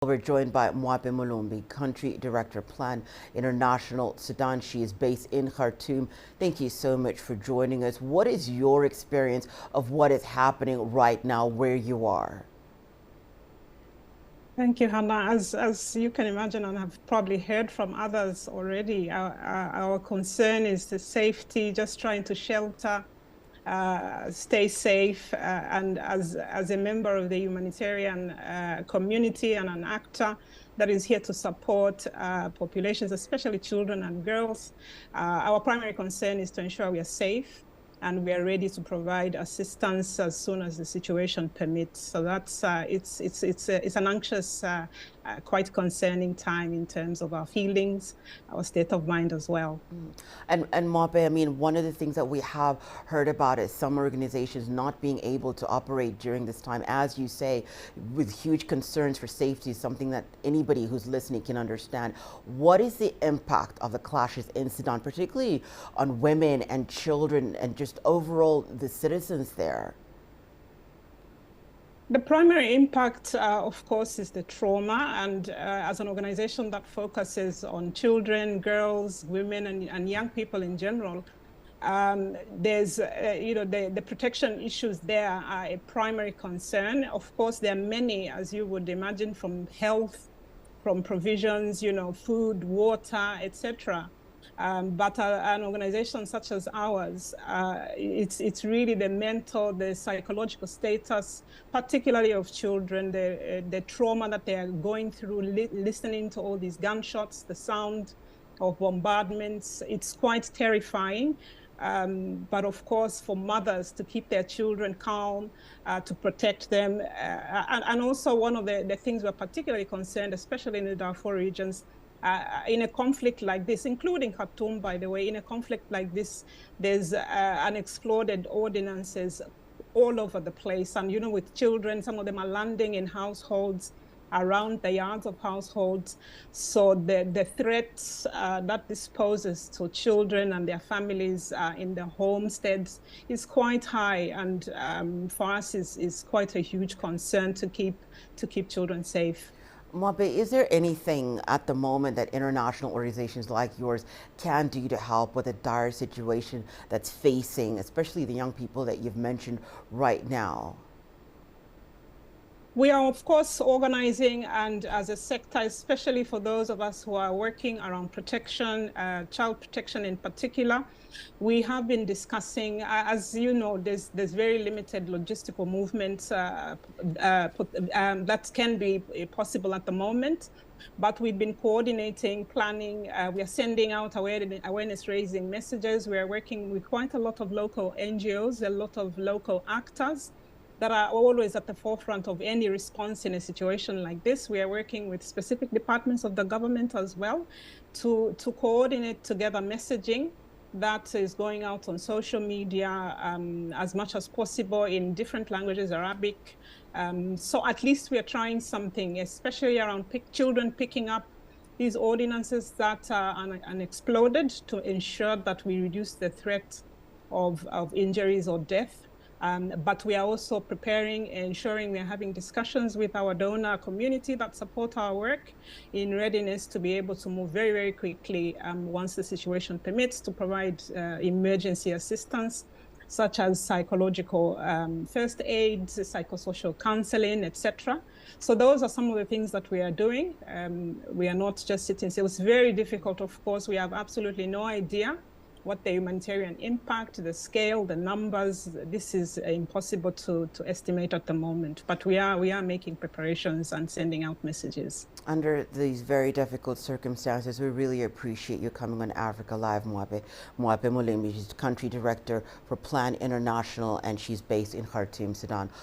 We're joined by Mwape Mulumbi, Country Director, Plan International Sudan. She is based in Khartoum. Thank you so much for joining us. What is your experience of what is happening right now where you are? Thank you, Hannah. As you can imagine, and have probably heard from others already, our concern is the safety, just trying to shelter, stay safe. And as a member of the humanitarian community and an actor that is here to support populations, especially children and girls, our primary concern is to ensure we are safe and we are ready to provide assistance as soon as the situation permits. So that's it's an anxious, quite concerning time in terms of our feelings, our state of mind as well. And Mwape, I mean, one of the things that we have heard about is some organizations not being able to operate during this time, as you say, with huge concerns for safety, something that anybody who's listening can understand. What is the impact of the clashes in Sudan, particularly on women and children and just overall the citizens there? The primary impact, of course, is the trauma. And as an organization that focuses on children, girls, women, and young people in general, there's, the protection issues there are a primary concern. Of course, there are many, as you would imagine, from health, from provisions, food, water, etc. But an organization such as ours, it's really the mental, the psychological status, particularly of children, the trauma that they are going through, listening to all these gunshots, the sound of bombardments. It's quite terrifying. But of course, for mothers to keep their children calm, to protect them. And also one of the things we're particularly concerned, especially in the Darfur regions, in a conflict like this, including Khartoum, by the way, in a conflict like this, there's unexploded ordinances all over the place. And, with children, some of them are landing in households, around the yards of households. So the threats that this poses to children and their families in their homesteads is quite high. And for us is quite a huge concern to keep children safe. Mwape, is there anything at the moment that international organizations like yours can do to help with a dire situation that's facing, especially the young people that you've mentioned right now? We are, of course, organizing, and as a sector, especially for those of us who are working around protection, child protection in particular, we have been discussing, as you know, there's very limited logistical movements that can be possible at the moment. But we've been coordinating, planning, we are sending out awareness-raising messages. We are working with quite a lot of local NGOs, a lot of local actors that are always at the forefront of any response in a situation like this. We are working with specific departments of the government as well to coordinate together messaging that is going out on social media as much as possible in different languages, Arabic. So at least we are trying something, especially around children picking up these ordinances that are unexploded to ensure that we reduce the threat of injuries or death. But we are also preparing, ensuring we are having discussions with our donor community that support our work in readiness to be able to move very, very quickly once the situation permits to provide emergency assistance, such as psychological first aid, psychosocial counseling, etc. So those are some of the things that we are doing. We are not just sitting still. It's very difficult, of course. We have absolutely no idea what the humanitarian impact, the scale, the numbers. This is impossible to estimate at the moment, but we are making preparations and sending out messages. Under these very difficult circumstances, we really appreciate you coming on Africa Live, Mwape. Mwape Mulumbi, she's Country Director for Plan International, and she's based in Khartoum, Sudan.